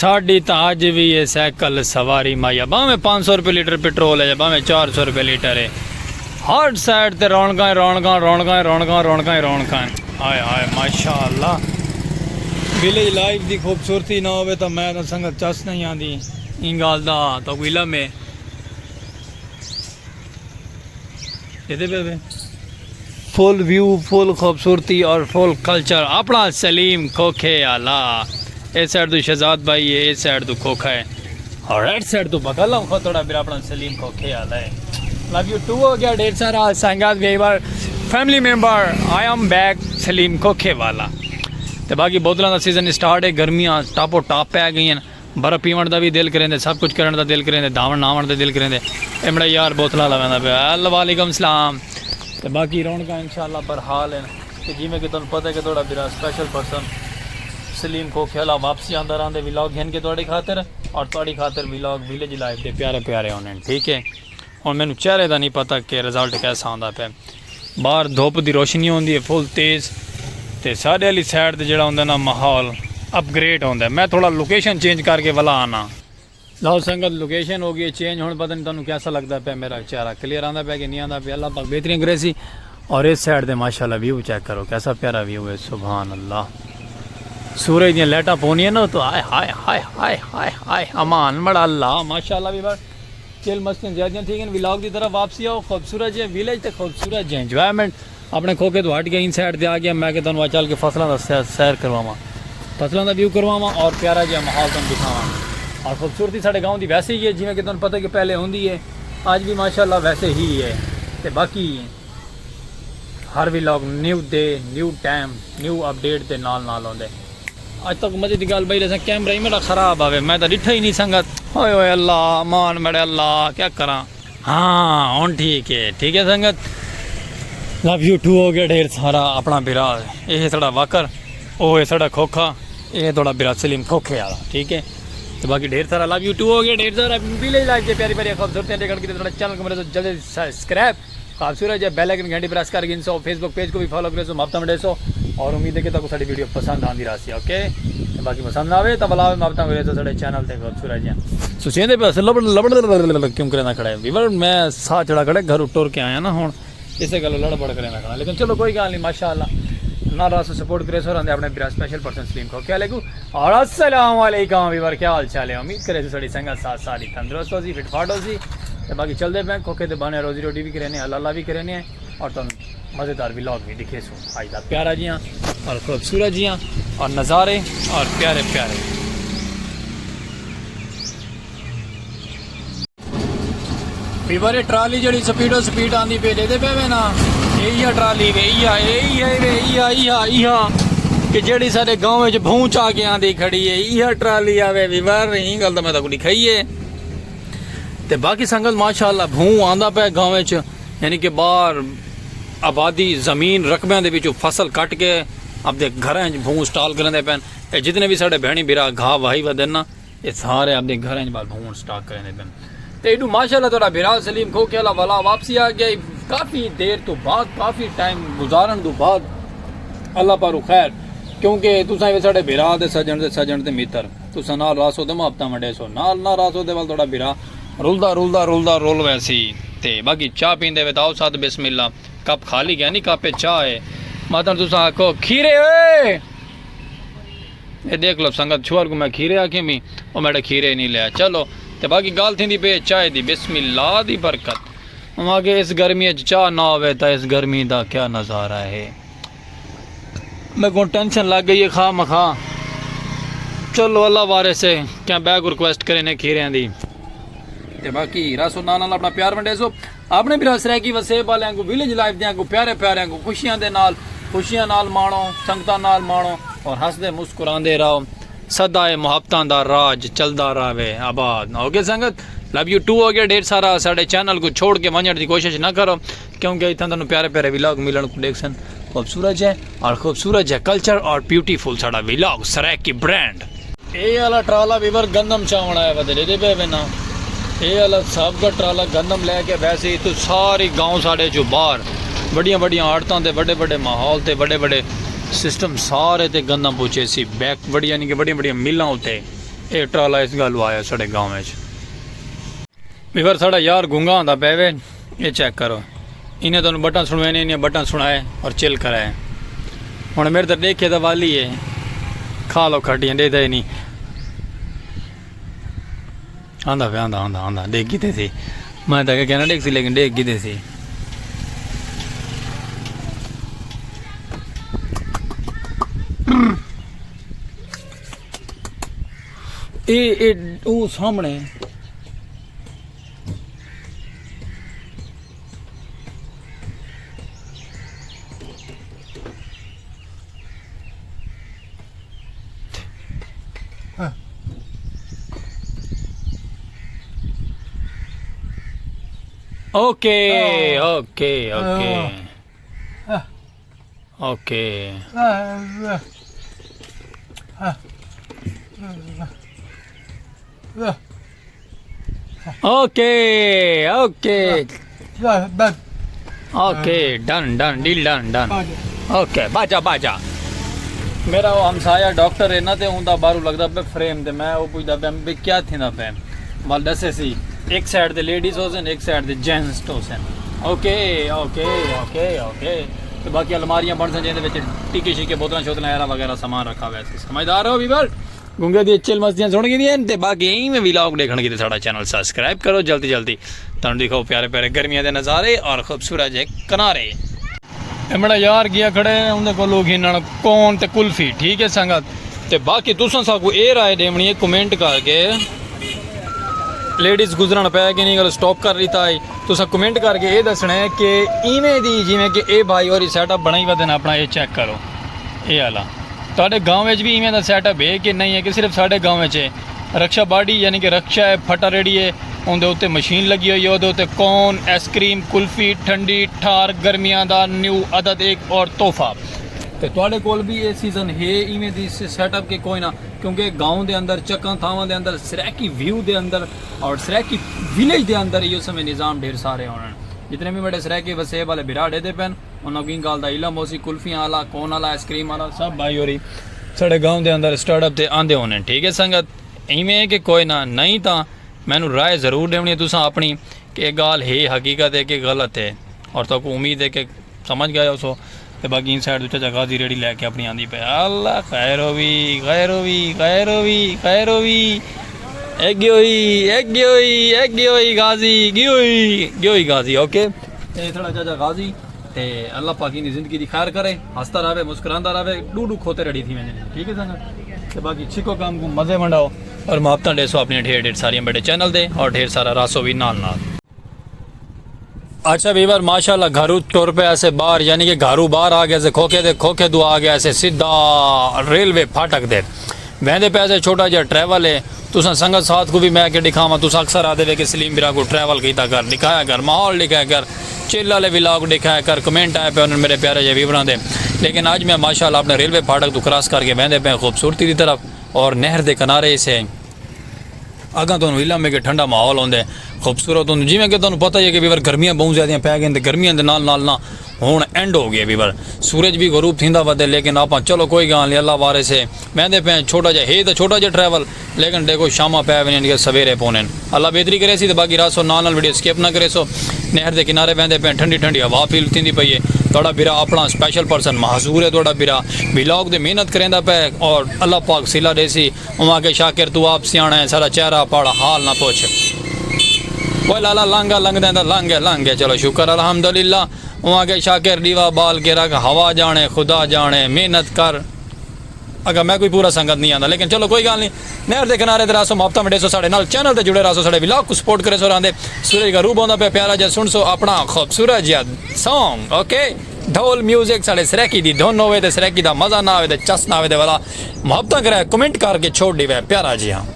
साड़ी तो अज भी है साइकिल सवारी माया भावें 500 रुपये लीटर पेट्रोल है भावें 400 रुपये लीटर है। हर साइड ते रौनक रौनक रौनक रौनक रौनक रौनक। हाय हाय माशाअल्लाह। विलेज लाइफ की खूबसूरती ना हो तो मैं तो संगत चस नहीं आती इन गल का तो विला में फुल व्यू फुल खूबसूरती और फुल कल्चर अपना सलीम खोखे आला। इस साइड तो शहजाद भाई है, इस साइड तो खोखा है और राइट साइड तो बकला थोड़ा फिर अपना सलीम खोखे आला है। लव यू टू हो गया ढेर सारा संगात viewer family member. I am back Saleem खोखे वाला। तो बाकी बोतलों का सीजन स्टार्ट है, गर्मियाँ टापो टाप पै गई हैं, बर्फ पीवन का भी दिल करें, सब कुछ करने का दिल करें, धावन नावन का दिल करें। बड़ा यार बोतल लगा पे वालेकुम सलाम। तो बाकी रौनक इंशाल्लाह पर हाल है कि जिमें कि तुम पता है कि थोड़ा मेरा स्पेशल पर्सन सलीम खोखेला वापसी आंदा रहा विलॉग घन के थोड़ी खातर और थोड़ी खातर विलॉग विलेज लाइफ के प्यारे प्यारे होने। ठीक है, और मैंने चेहरे का नहीं पता कि रिजल्ट कैसा आता पे। बाहर धुप की रोशनी होती है फुल तेज़, तो साढ़े वाली साइड से जोड़ा होंगे ना माहौल अपग्रेड होता है। मैं थोड़ा लोकेशन चेंज करके वाला आना। लो संगत लोकेशन हो गई चेंज, हूँ पता नहीं तुम कैसा लगता पे, मेरा चेहरा क्लियर आता पे कि नहीं आता पे। अल्लाह पाक बेहतरीन करे सी। और इस साइड से माशाल्लाह व्यू चेक करो कैसा प्यारा व्यू है, सुभान अल्लाह। सूरज दी लाइटा पौनी है ना तो हाय हाय हाय हाय हाय हाय अमान बड़ा अल्लाह माशाल्लाह। भी बार चिल मस्ती ज्यादा ठीक है। विलॉग की तरफ वापसी आओ, खूबसूरत है विलेज तो खूबसूरत है इंजॉयमेंट अपने खोखे तो हट गया। इन साइड से आ गया मैं कि तुम चल के फसलों का सैर करवावा, फसलों का व्यू करवावा और प्यारा जहा माहौल तुम दिखावा। और खूबसूरती साढ़े गाँव की वैसे ही है जिमें कि तुम पता कि पहले होंगी है, अज भी माशाल्लाह वैसे ही है। तो बाकी हर vlog new day new time new update के नाल आते। अज तक मजे की गल भाई जैसे कैमरा ही मेरा खराब आवे, मैं तो डिठा ही नहीं संगत। ओए ओए अल्लाह मान बड़े अल्लाह क्या करा। हाँ हूँ ठीक है संगत। लव यू टू हो गया ढेर सारा अपना बिरा। ये थोड़ा वाकर वो है साड़ा खोखा, ये थोड़ा बिरा सलीम खोखे वाला। ठीक है, तो बाकी ढेर सारा लव यू टू हो गया ढेर सारा विलेज लाइफ के प्यारी प्यारी खूबसूरती देखने के लिए थोड़ा चैनल को मेरे तो जल्दी सब्सक्राइब खूबसूरत है बेल आइकन घंटी प्रेस करके इनसो फेसबुक पेज को भी फॉलो करे सो हफ्ता में डेसो। और उम्मीद है कि तक साड़ी वीडियो पसंद आती रही। ओके, तो बाकी पसंद आवे तो बुलावे हफ्ता में तो साढ़े चैनल से खूबसूरत है। सो चेंदे पे लबड़ लबड़ क्यों करना खड़ा है वीवर, मैं साह चढ़ा खड़े घर टुर के आया ना हूँ इसे गल लड़बड़ करना खड़ा। लेकिन चलो कोई गल नहीं माशाअल्लाह ना रास सपोर्ट करे सो रहे अपने बिरा स्पेशल पर्सन सलीम को क्या लगू। और अस्सलाम वालेकुम वीवर क्या हाल चाल है। उम्मीद करे साड़ी संगत साथ सारी तंदुरुस्त हो सी फिट फाट हो सी। तो बाकी चलते पे खोखे तो बने रोजी रोटी भी करें अल्लाह भी करें और तुम मज़ेदार व्लॉग भी दिखे सो आज का प्यारा जियाँ और खूबसूरत जियाँ और नज़ारे और प्यारे प्यारे। वीवर ट्राली जड़ी स्पीडो स्पीड आती पे दे पे ना यही ट्राली कि जड़ी सारे गाँव में भूच आके आती खड़ी है यही ट्राली आवे वीवर। यही गल तो मैं तो लिखाई है। तो बाकी संगत माशाअल्लाह भूं आंदा पे गाँव यानी कि बाहर आबादी जमीन रकबे के फसल कट के अपने घर भूं स्टाल करें पैन। जितने भी साढ़े भैनी बिरा घाह वाही व ना ये सारे अपने घर भूं स्टाक करें पैन। तो एडू माशाअल्लाह थोड़ा बिरा सलीम खोखेला वाला वापसी आ गया काफ़ी देर तो बाद, काफ़ी टाइम गुजारन तो बाद अल्लाह पर खैर। क्योंकि तुसा साढ़े बिरा के सजन ते मित्र तुसा नाल रासो तो हफ्ता मंडे सो नाल ना रासो दे वाल थोड़ा बिरा रुलदा रुलदा रुलदा रुल वैसी। ते बाकी चाह पींदे वे आओ साथ बिस्मिल्ला कप खाली गया नहीं कप चाह है मतलब तुसा आखो खीरे ओए ये देख लो संगत छुअर को मैं खीरे आखे मी और मेरे खीरे नहीं लिया। चलो तो बाकी गाल थी पे चाय दी बिस्मिल्लाह दी बरकत। आगे इस गर्मी चाह ना होवे तो इस गर्मी का क्या नज़ारा है। मैं को टेंशन लग गई है खा मखा। चलो अल्लाह वारे से क्या बैग रिक्वेस्ट करें ने खीरे दी। ते बाकी रासो नाल अपना प्यार वंडे सो अपने भी रस रह की वसेब वाले को विलेज लाइफ दें को प्यारे प्यारे को खुशियां दे नाल खुशियां नाल माणो संगतां नाल माणो और हंसदे मुस्कुरांदे रहो सदा मुहब्बतां दा राज चलदा रहे आबाद। ओके संगत लव यू टू हो गया ढेर सारा। साढ़े चैनल को छोड़ के वंजण की कोशिश ना करो क्योंकि इतना तुम प्यारे प्यारे विलॉग मिलन को देख सन खूबसूरत है और खूबसूरत है कल्चर और ब्यूटीफुल साड़ा विलॉग सरैक की ब्रांड। ये वाला ट्राला वीवर गंदम चावना है बदले दे पे ना ये वाला सब का ट्राला गंदम लेके वैसे ही तो सारी गाँव साढ़े जो बाहर बड़िया बड़िया आड़तां ते बड़े बड़े माहौल ते बड़े बड़े सिस्टम सारे ते गंदम पूछे सी बैक बड़ी यानी कि बड़ी बड़ी मिलां उत्ते ये ट्राला इस गल आया साढ़े गाँव में वीवर साढ़ा यार गूंगा होंदा पे वे ये चेक करो इन्हें तुम बटन सुनवाए ने इन्हें बटन सुनाए और चिल कराए हुण मेरे तो देखे तो वाली है खा लो खटियां दे दे नहीं आंदा पे आंदा आंदा आंदा देख गिते सी मैं तो कहना देख सी लेकिन देख गिते सी ए वो सामने okay okay okay okay okay okay okay done done deal done done okay बाजा बाजा मेरा वो हमसाया डॉक्टर है ना ते उनका बारू लगता पे फ्रेम ते मैं वो पूछता पे भी क्या थी ना पे मल दसे सी एक साइड ते लेडीज होसन एक साइड ते जेंट्स होसन ओके ओके ओके ओके तो बाकी अलमारियां बन सन जिंदे विच टिक्की शिक्के बोतलां शोतलां ऐरा वगैरह सामान रखा हुआ है समझदार हो वीवर गुंगे दी चिल मस्तियां सुन गई ते बाकी यहीं में व्लॉग देखने की साडा चैनल सब्सक्राइब करो जल्दी जल्दी तुम दिखाओ प्यारे प्यारे गर्मियां दे नज़ारे और खूबसूरत जे किनारे मेरा यार गया खड़े उनके को लोग हिन्ना कौन ते कुल्फी ठीक है संगत ते बाकी तुसां साकू ए राय देवनी है कमेंट करके लेडीज़ गुजरन पै कि नहीं गल स्टॉप कर रही था तुसा कमेंट करके ये दसना है कि इवें दी जिवें कि ए भाई और सैटअप बनाई वा देना अपना ये चेक करो ये आला तुहाडे गाँव में भी इवें दा सैटअप है कि नहीं है कि सिर्फ साढ़े गाँव में रक्षा बाड़ी यानी कि रक्षा है फटा रेडी है उनके उत्ते मशीन लगी हुई है उहदे उत्ते कौन आइसक्रीम कुल्फी ठंडी ठार गर्मियां दा न्यू अदद एक और तोहफा तो तुहाडे कोल भी ये सीजन है इवें दी सैटअप के कोई ना क्योंकि गाँव के अंदर चक्कां थावां दे अंदर सराकी व्यू के अंदर और सराकी विलेज के अंदर इस समय निज़ाम ढेर सारे होने जितने भी बड़े सराके वसेब वाले बिराड़े दे पैन उन्होंने की गल का इलम हो सी कुल्फियां आला कौन आला आइसक्रीम वाला सब भाई हो रही साढ़े गाँव के अंदर स्टार्टअप से आंदे होने ठीक है संगत इवें कि कोई ना नहीं तो मैनू राय जरूर देनी तुसा अपनी कि गाल है हकीकत है कि गलत है और तो उम्मीद है कि समझ गए हो तो बाकी इन साइड चाचा गाजी रेडी लैके अपनी आंदी पे अल्लाह खैर होवी खैर होवी खैर होवी खैर होवी एग्योई गाजी गियोई गाजी ओके थोड़ा चाचा गाजी ते अल्लाह पाकी दी जिंदगी दी खैर करे हंसता रहे मुस्कुराता रहे डूडू खोते रड़ी थी मैंने ठीक है संगत तो बाकी छिको काम को मजे मंडाओ और मुआफता डेसो अपने ढेर ढेर सारियां बड़े चैनल दे और ढेर सारा रासो भी नाल नाल अच्छा वीवर माशाल्लाह घरू टुर पे ऐसे बाहर यानी कि घरू बाहर आ गया ऐसे खोखे दो आ गया ऐसे सीधा रेलवे फाटक दे वहदे पे ऐसे छोटा जहा ट्रैवल है तुसा संगत साथ को भी मैं के दिखावा तुसा अक्सर आते वे कि सलीम बिरा को ट्रैवल किया कर दिखाया कर माहौल दिखाया कर चिल वाले व्लॉग दिखाया कर कमेंट आए पे उन्होंने मेरे प्यारे जे वीवरां दे लेकिन आज मैं माशाल्लाह अपने रेलवे फाटक तो क्रॉस करके वहदे पे खूबसूरती की तरफ और नहर के किनारे से अगर तुम इलामे के ठंडा माहौल होंगे खूबसूरत होंगे जिमें कि तुम पता ही है कि वीवर गर्मियां बहुत ज़्यादा पै गई गर्मियों के नाल ना हुण एंड हो गया वीवर सूरज भी गरूब थींदा वधे लेकिन आप चलो कोई गल नहीं अल्लाह वारे से वहदे पे छोटा जहा है तो छोटा जहा ट्रैवल लेकिन देखो शामा पै वजन सवेरे पौने अल्लाह बेहतरी करे सी तो बाकी रासो नाल वीडियो स्किप ना करे सो नहर के किनारे वहदे पे ठंडी ठंडी हवा फील थी पई है थोड़ा बिरा अपना स्पेशल पर्सन महजूर है थोड़ा बिरा व्लॉग दे मेहनत करेंदा पे और अल्लाह पाक सिला देसी वहाँ के शाकिर तू आप सियाणा है सारा चेहरा पाड़ा हाल ना पूछ कोई लाला लांगा लंघ देंदा लांग गया चलो शुक्र अल्हम्दुलिल्लाह वहाँ के शाकिर दीवा बाल के रख हवा जाने खुदा जाने मेहनत कर अगर मैं कोई पूरा संगत नहीं आता लेकिन चलो कोई गल नहीं नहर के किनारे रासो मुफ्ता में डेसो साढ़े नाल चैनल से जुड़े रासो साढ़े व्लॉग को सपोर्ट करे सो रहा सूरज का रूप आंदा पे प्यारा जहा सुन सो अपना खूबसूरत जहा सॉन्ग ओके ढोल म्यूजिक साढ़े सराकी दी धुन होवे ते सराकी दा मजा ना आवे ते चस ना आवे ते वाला मुहब्बत करे कमेंट करके छोड़ दी वे प्यारा जी हाँ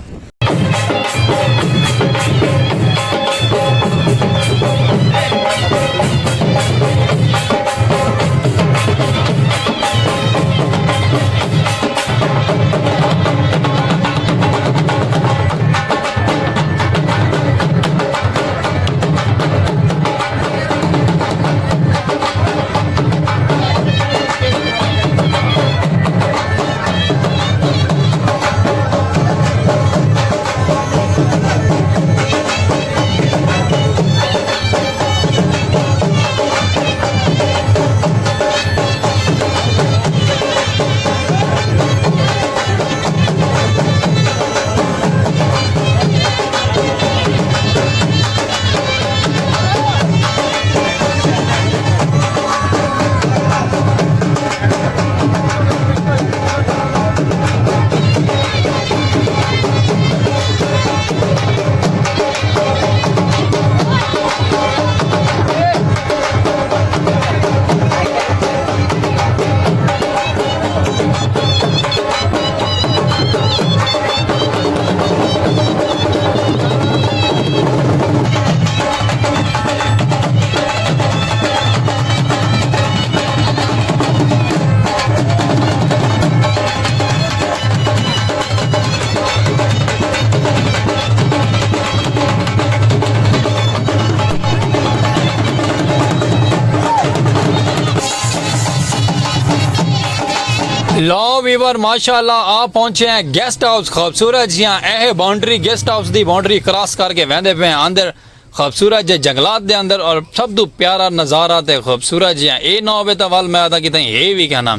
लो वीवर माशाल्लाह आप पहुंचे हैं गेस्ट हाउस खूबसूरत जियां यह बाउंड्री गेस्ट हाउस दी बाउंड्री क्रॉस करके वहदे पे अंदर खूबसूरत जे जंगलात दे अंदर और सब तो प्यारा नज़ारा ते खूबसूरत जियां ए ना होवे तो वाल मैं आता कि ये भी कहना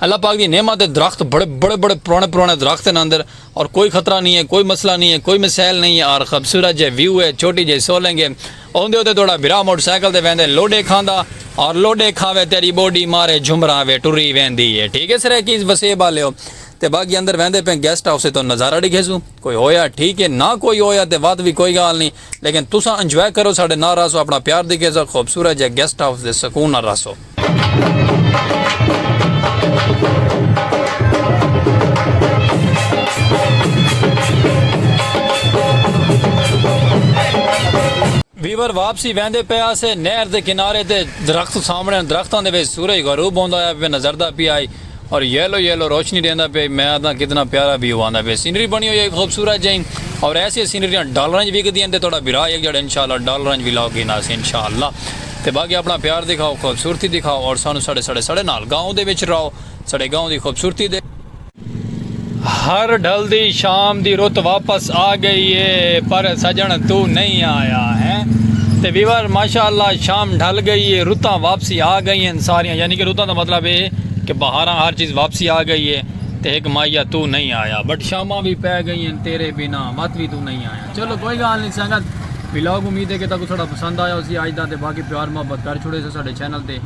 अल्लाह पाक की नेमत है। दरख्त बड़े बड़े बड़े पुराने दरख्त हैं अंदर और कोई खतरा नहीं है, कोई मसला नहीं है, कोई मिसाइल नहीं है और खूबसूरत जे व्यू है। छोटी जे सोलेंगे आंदे होते थोड़ा बिरा मोटरसाइकिल ते वेंदे लोडे खांदा और लोडे खावे तेरी बॉडी मारे झुमरा वे टुरी वेंदी है। ठीक है सर की वसेब वाले हो ते बाकी अंदर वेंदे पे गेस्ट हाउस तो नज़ारा दिखेसू कोई होया ठीक है ना कोई होया तो बात भी कोई गाल नहीं, लेकिन तुसा इंजॉय करो साढ़े ना रसो अपना प्यार दिखेसो खूबसूरत जे गेस्ट हाउस दे सुकून ना रसो। वीवर वापसी वहदे पे आसे नहर के किनारे ते दरख्त सामने दरख्तों के सूरज गरूब होंदा पे नजरदा पी आई और येलो येलो रोशनी देंदा पे मैं आता कितना प्यारा व्यू आंदा पे। सीनरी बनी हुई है खूबसूरत जही और ऐसी सीनरियाँ डॉलर विकदियां ते थोड़ा बिरा एक जड़े इंशाल्लाह डॉलर भी लाओगे ना से इंशाल्लाह। ते बाकी अपना प्यार दिखाओ खूबसूरती दिखाओ और सानू साढ़े नाल गाँव दे विच रहो साढ़े गाँव की खूबसूरती दे। हर ढलदी शाम दी रुत वापस आ गई है पर सजन तू नहीं आया है। ते वीवर माशाल्लाह शाम ढल गई है रुतां वापसी आ गई हैं सारियां, यानी कि रुतां का मतलब है कि बहारा हर चीज़ वापसी आ गई है। ते एक माइया तू नहीं आया बट शामा भी पै गई हैं तेरे बिना मत भी तू नहीं आया। चलो कोई गल नहीं संगत व्लॉग उम्मीद है कि तुहानू थोड़ा पसंद आया उसी अज दा ते बाकी प्यार मोहब्बत कर छोड़े सो साडे चैनल ते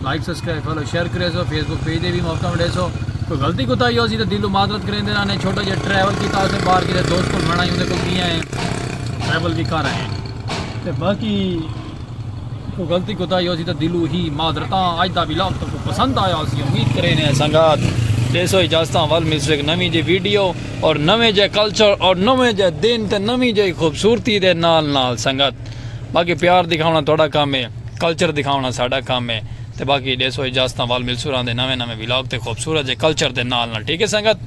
लाइक सब्सक्राइब फॉलो शेयर करे सो फेसबुक पेज दे भी मौका मिले सो कोई गलती कोताही हो सी तो दिलों माजरत करेंदे ने। छोटा जिहा ट्रैवल किया उसे बाहर किते दोस्त को बनाई उहदे कोल किया है ट्रैवल भी कर रहे हैं ते बाकी कोई गलती कोताही हो सी तो दिलों ही माजरत। अज दा व्लॉग तुमको पसंद आया उसी उम्मीद करे ने संगात देसो इजाजत वाल मिल एक नवी जी वीडियो और नवे जे कल्चर और नवे जे दिन ते नवी जे खूबसूरती दे नाल नाल संगत। बाकी प्यार दिखाना थोड़ा काम है, कल्चर दिखाना साडा काम है ते बाकी देसो इजाजत वाल मिल सुरां दे नवे नवे व्लॉग ते खूबसूरत जे कल्चर दे नाल नाल। ठीक है संगत।